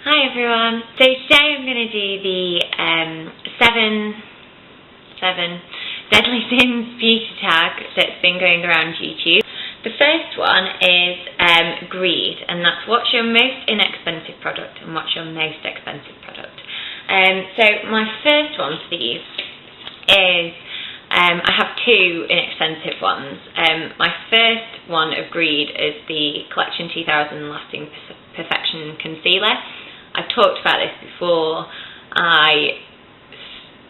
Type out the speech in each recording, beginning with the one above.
Hi everyone. So today I'm going to do the seven deadly sins beauty tag that's been going around YouTube. The first one is greed, and that's what's your most inexpensive product and what's your most expensive product. So my first one for these is I have two inexpensive ones. My first one of greed is the Collection 2000 Lasting Perfection Concealer. I've talked about this before. I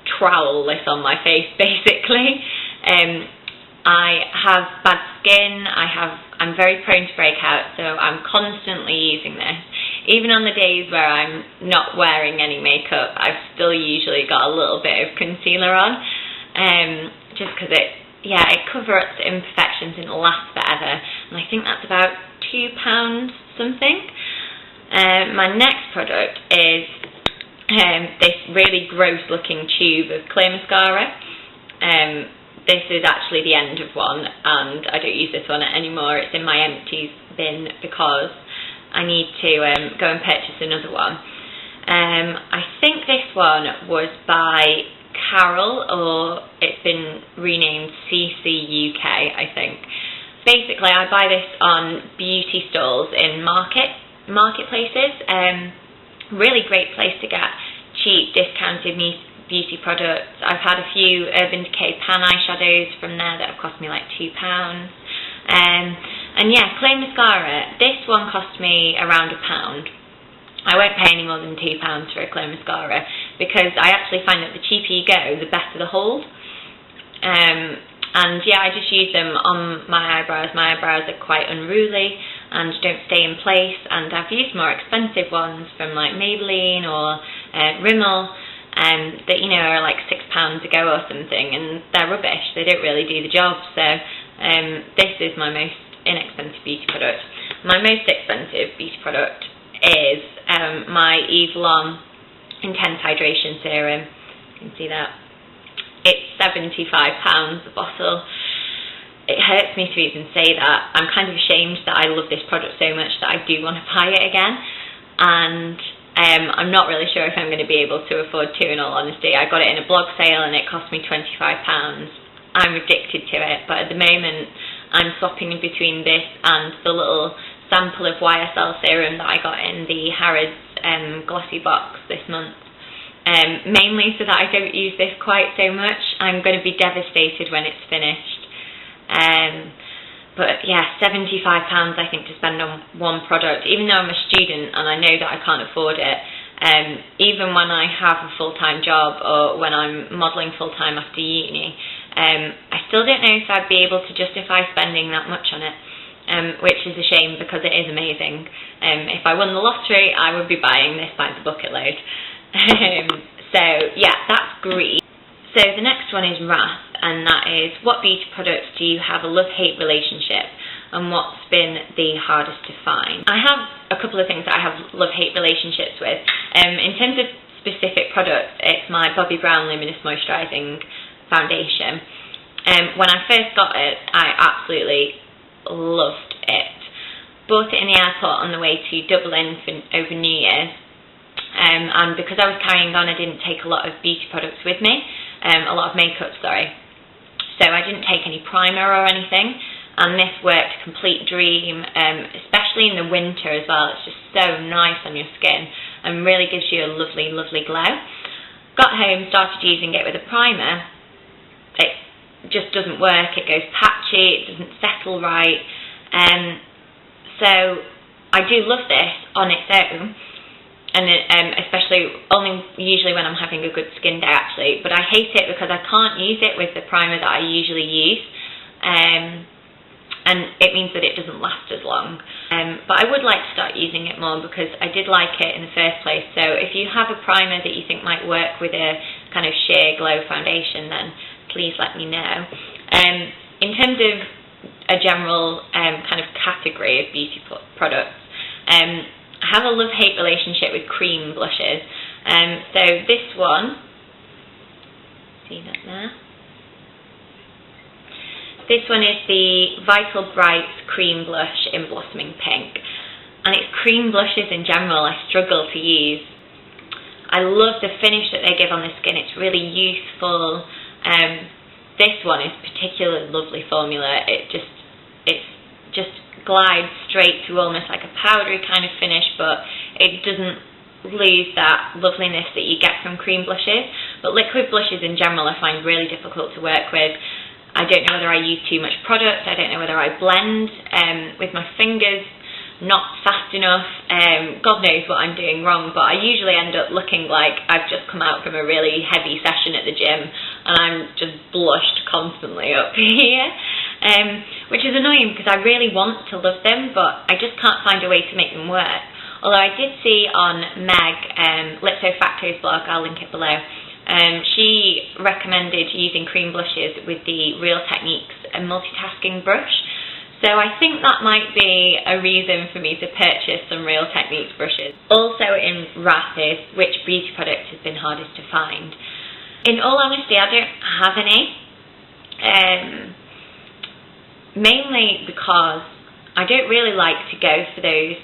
trowel this on my face basically. I have bad skin, I'm very prone to breakouts, so I'm constantly using this. Even on the days where I'm not wearing any makeup, I've still usually got a little bit of concealer on, just because it covers up the imperfections and it'll last forever, and I think that's about £2 something. My next product is this really gross looking tube of clear mascara. This is actually the end of one, and I don't use this one anymore. It's in my empties bin because I need to go and purchase another one. I think this one was by Carol, or it's been renamed CC UK, I think. Basically, I buy this on beauty stalls in marketplaces. Really great place to get cheap, discounted beauty products. I've had a few Urban Decay pan eyeshadows from there that have cost me like £2. And yeah, clear mascara. This one cost me around £1. I won't pay any more than £2 for a clear mascara, because I actually find that the cheaper you go, the better the hold. And yeah, I just use them on my eyebrows. My eyebrows are quite unruly and don't stay in place, and I've used more expensive ones from like Maybelline or Rimmel that, you know, are like £6 a go or something, and they're rubbish. They don't really do the job. So this is my most inexpensive beauty product. My most expensive beauty product is my Eve Lom Intense Hydration Serum. You can see that. It's £75 a bottle. It hurts me to even say that. I'm kind of ashamed that I love this product so much that I do want to buy it again, and I'm not really sure if I'm going to be able to afford to, in all honesty. I got it in a blog sale and it cost me £25. I'm addicted to it, but at the moment I'm swapping in between this and the little sample of YSL serum that I got in the Harrods glossy box this month. Mainly so that I don't use this quite so much. I'm going to be devastated when it's finished. But yeah, £75 I think to spend on one product, even though I'm a student and I know that I can't afford it. Even when I have a full-time job or when I'm modelling full-time after uni, I still don't know if I'd be able to justify spending that much on it, which is a shame because it is amazing. If I won the lottery, I would be buying this by the bucket load. So yeah, that's greed. So the next one is wrath, and that is, what beauty products do you have a love-hate relationship, and what's been the hardest to find? I have a couple of things that I have love-hate relationships with. In terms of specific products, it's my Bobbi Brown Luminous Moisturising Foundation. When I first got it, I absolutely loved it. Bought it in the airport on the way to Dublin over New Year's. And because I was carrying on, I didn't take a lot of beauty products with me, a lot of makeup, sorry. So I didn't take any primer or anything, and this worked a complete dream, especially in the winter as well. It's just so nice on your skin and really gives you a lovely, lovely glow. Got home, started using it with a primer. It just doesn't work. It goes patchy, it doesn't settle right. So I do love this on its own, and especially only usually when I'm having a good skin day actually, but I hate it because I can't use it with the primer that I usually use, and it means that it doesn't last as long. But I would like to start using it more because I did like it in the first place. So if you have a primer that you think might work with a kind of sheer glow foundation, then please let me know. In terms of a general kind of category of beauty products, I have a love-hate relationship with cream blushes. So this one, see that there? This one is the Vital Bright Cream Blush in Blossoming Pink. and it's cream blushes in general I struggle to use. I love the finish that they give on the skin, it's really youthful. This one is particularly lovely formula. It just glides straight to almost like a powdery kind of finish, but it doesn't lose that loveliness that you get from cream blushes. But liquid blushes in general I find really difficult to work with. I don't know whether I use too much product, I don't know whether I blend with my fingers not fast enough, God knows what I'm doing wrong, but I usually end up looking like I've just come out from a really heavy session at the gym and I'm just blushed constantly up here, which is annoying because I really want to love them, but I just can't find a way to make them work. Although I did see on Meg, Litso Facto's blog, I'll link it below, she recommended using cream blushes with the Real Techniques multitasking brush. So I think that might be a reason for me to purchase some Real Techniques brushes. Also in wrath is which beauty product has been hardest to find. In all honesty, I don't have any. Mainly because I don't really like to go for those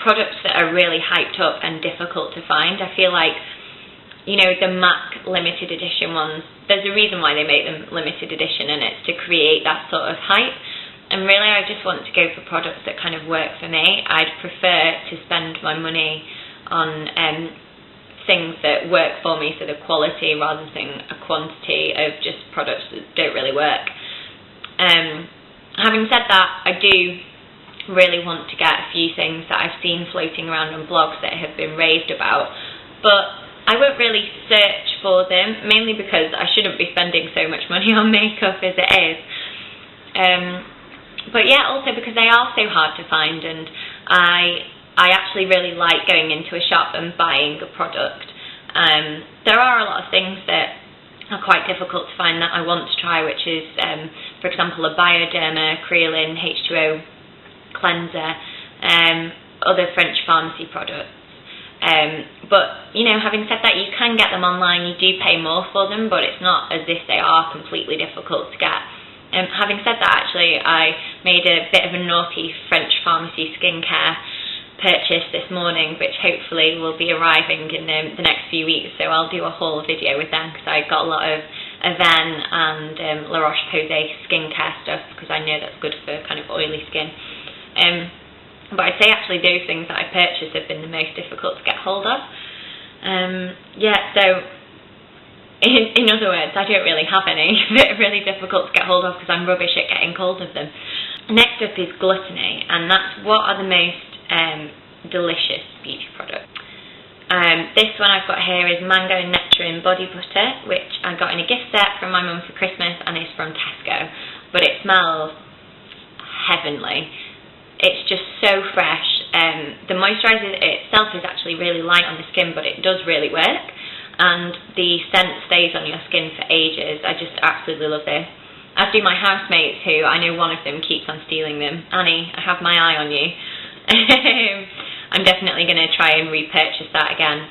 products that are really hyped up and difficult to find. I feel like, you know, the MAC limited edition ones, there's a reason why they make them limited edition, and it's to create that sort of hype. And really I just want to go for products that kind of work for me. I'd prefer to spend my money on things that work for me, so the quality rather than a quantity of just products that don't really work. Having said that, I do really want to get a few things that I've seen floating around on blogs that have been raved about, but I won't really search for them, mainly because I shouldn't be spending so much money on makeup as it is. But yeah, also because they are so hard to find, and I actually really like going into a shop and buying a product. There are a lot of things that are quite difficult to find that I want to try, which is, for example, a Bioderma Creolin H2O cleanser, other French pharmacy products. But, you know, having said that, you can get them online, you do pay more for them, but it's not as if they are completely difficult to get. Having said that, actually, I made a bit of a naughty French pharmacy skincare purchase this morning, which hopefully will be arriving in the next few weeks, so I'll do a haul video with them, because I got a lot of Avène and La Roche-Posay skincare stuff, because I know that's good for kind of oily skin. But I'd say actually those things that I purchased have been the most difficult to get hold of. Yeah, so in other words, I don't really have any that are really difficult to get hold of because I'm rubbish at getting hold of them. Next up is Gluttony, and that's what are the most delicious beauty products. This one I've got here is Mango and Nectarine Body Butter, which I got in a gift set from my mum for Christmas, and is from Tesco, but it smells heavenly. It's just so fresh. The moisturiser itself is actually really light on the skin, but it does really work, and the scent stays on your skin for ages. I just absolutely love this. As do my housemates, who I know one of them keeps on stealing them. Annie, I have my eye on you. I'm definitely going to try and repurchase that again.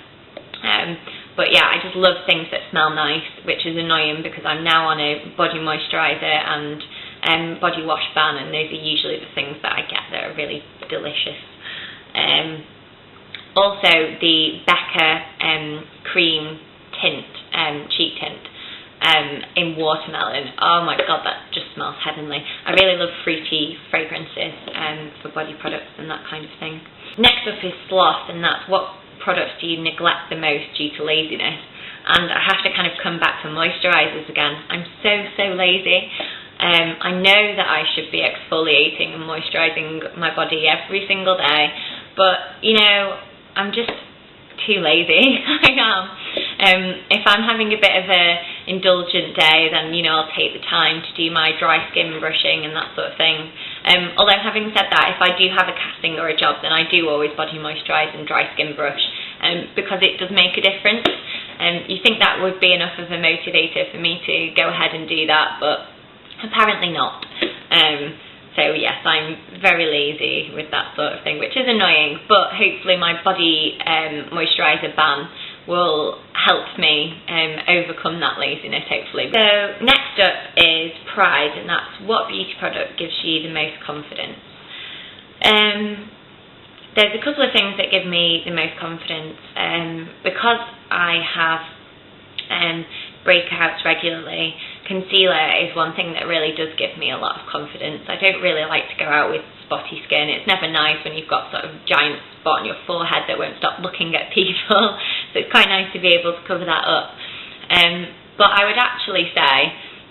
But yeah, I just love things that smell nice, which is annoying because I'm now on a body moisturiser and body wash ban, and those are usually the things that I get that are really delicious. Also the Becca cream tint, cheek tint, in watermelon. Oh my god, that just smells heavenly. I really love fruity fragrances for body products and that kind of thing. Next up is Sloth, and that's what products do you neglect the most due to laziness. And I have to kind of come back to moisturisers again. I'm so lazy. I know that I should be exfoliating and moisturising my body every single day, but you know, I'm just too lazy. I am. If I'm having a bit of a indulgent day, then you know, I'll take the time to do my dry skin brushing and that sort of thing. Although having said that, if I do have a casting or a job, then I do always body moisturise and dry skin brush, because it does make a difference. You think that would be enough of a motivator for me to go ahead and do that, but apparently not. So yes, I'm very lazy with that sort of thing, which is annoying, but hopefully my body moisturiser ban will help me overcome that laziness, hopefully. So next up is Pride, and that's what beauty product gives you the most confidence. there's a couple of things that give me the most confidence. Because I have breakouts regularly, concealer is one thing that really does give me a lot of confidence. I don't really like to go out with spotty skin. It's never nice when you've got sort of giant spot on your forehead that won't stop looking at people, so it's quite nice to be able to cover that up. But I would actually say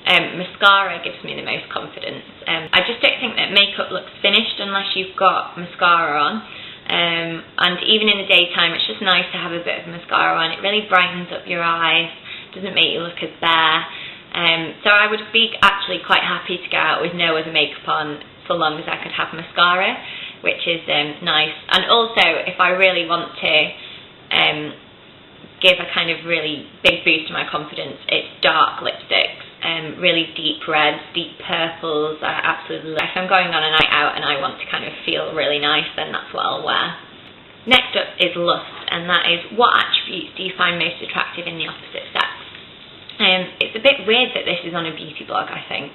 mascara gives me the most confidence. I just don't think that makeup looks finished unless you've got mascara on. And even in the daytime, it's just nice to have a bit of mascara on. It really brightens up your eyes, doesn't make you look as bare. So I would be actually quite happy to go out with no other makeup on so long as I could have mascara, which is nice. And also, if I really want to give a kind of really big boost to my confidence, it's dark lipsticks. Really deep reds, deep purples. I absolutely love. If I'm going on a night out and I want to kind of feel really nice, then that's what I'll wear. Next up is lust, and that is, what attributes do you find most attractive in the opposite sex? It's a bit weird that this is on a beauty blog, I think.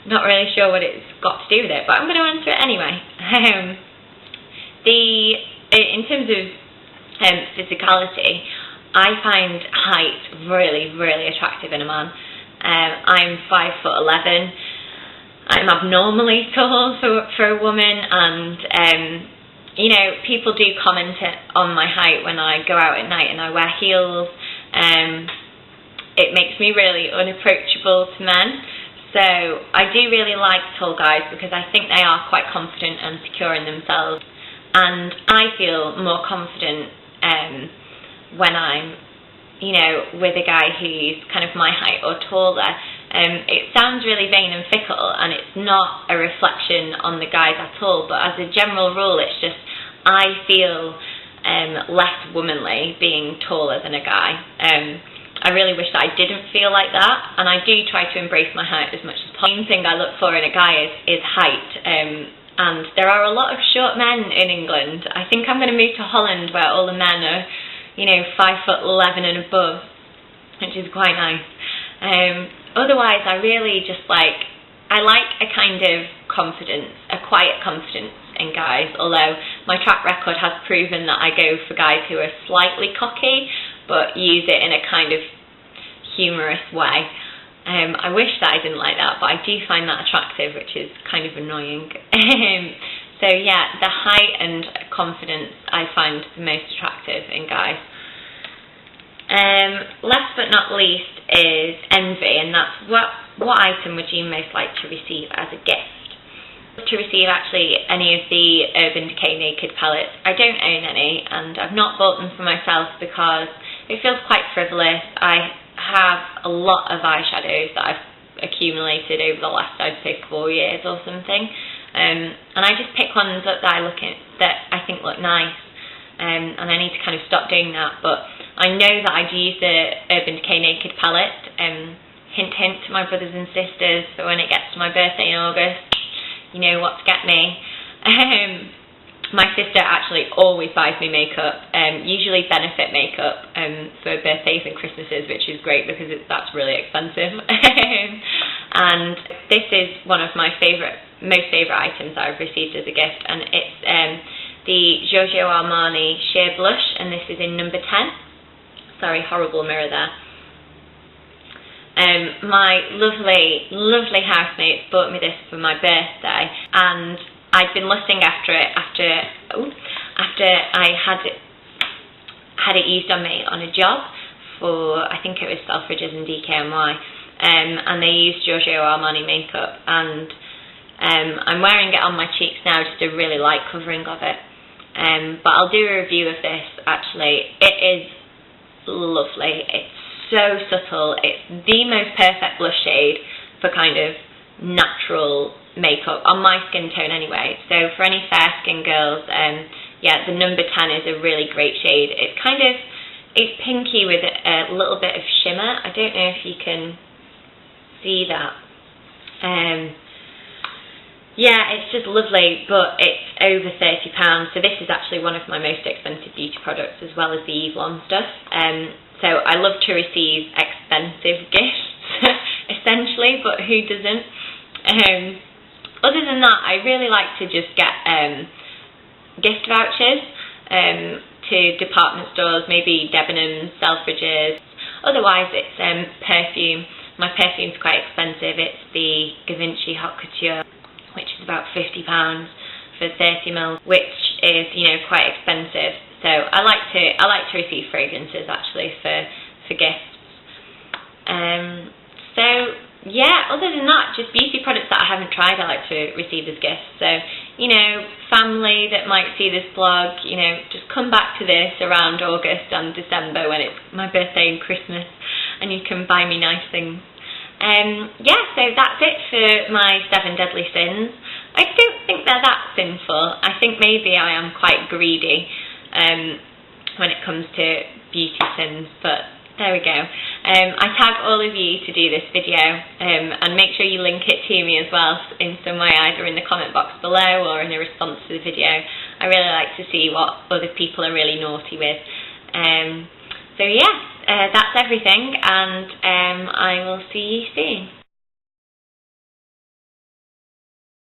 Not really sure what it's got to do with it, but I'm going to answer it anyway. In terms of physicality, I find height really, really attractive in a man. I'm 5'11". I'm abnormally tall for a woman, and you know, people do comment on my height when I go out at night and I wear heels. It makes me really unapproachable to men. So I do really like tall guys because I think they are quite confident and secure in themselves, and I feel more confident when I'm, you know, with a guy who's kind of my height or taller. It sounds really vain and fickle, and it's not a reflection on the guys at all, but as a general rule, it's just I feel less womanly being taller than a guy. I really wish that I didn't feel like that, and I do try to embrace my height as much as possible. The main thing I look for in a guy is height, and there are a lot of short men in England. I think I'm going to move to Holland where all the men are, you know, 5'11" and above, which is quite nice. Otherwise, I really just like a kind of confidence, a quiet confidence in guys, although my track record has proven that I go for guys who are slightly cocky, but use it in a kind of humorous way. I wish that I didn't like that, but I do find that attractive, which is kind of annoying. So yeah, the height and confidence I find the most attractive in guys. Last but not least is envy, and that's what item would you most like to receive as a gift? To receive actually any of the Urban Decay Naked palettes. I don't own any, and I've not bought them for myself because it feels quite frivolous. I have a lot of eyeshadows that I've accumulated over the last, I'd say, 4 years or something, and I just pick ones that I think look nice, and I need to kind of stop doing that. But I know that I'd use the Urban Decay Naked palette. Hint, hint to my brothers and sisters, so when it gets to my birthday in August, you know what to get me. My sister actually always buys me makeup, usually benefit makeup for birthdays and Christmases, which is great because that's really expensive. And this is one of my most favourite items that I've received as a gift, and it's the Giorgio Armani Sheer Blush, and this is in number 10. Sorry, horrible mirror there. My lovely, lovely housemates bought me this for my birthday, and I'd been lusting after it after I had it used on me on a job for, I think it was Selfridges and DKNY, and they used Giorgio Armani makeup, and I'm wearing it on my cheeks now, just a really light covering of it. But I'll do a review of this actually. It is lovely. It's so subtle. It's the most perfect blush shade for kind of natural makeup, on my skin tone anyway. So for any fair skin girls, yeah, the number 10 is a really great shade. It's pinky with a little bit of shimmer. I don't know if you can see that. Yeah, it's just lovely, but it's over £30, so this is actually one of my most expensive beauty products, as well as the Eve Lom stuff. So I love to receive expensive gifts, essentially, but who doesn't? Other than that, I really like to just get gift vouchers to department stores, maybe Debenhams, Selfridges. Otherwise it's perfume. My perfume's quite expensive. It's the Givenchy Haute Couture, which is about £50 for 30ml, which is, you know, quite expensive. So I like to receive fragrances actually for gifts. So yeah, other than that, just beauty products that I haven't tried I like to receive as gifts. So, you know, family that might see this blog, you know, just come back to this around August and December when it's my birthday and Christmas, and you can buy me nice things. Yeah, so that's it for my 7 deadly sins. I don't think they're that sinful. I think maybe I am quite greedy when it comes to beauty sins, but there we go. I tag all of you to do this video, and make sure you link it to me as well in some way, either in the comment box below or in a response to the video. I really like to see what other people are really naughty with. So yeah, that's everything, and I will see you soon.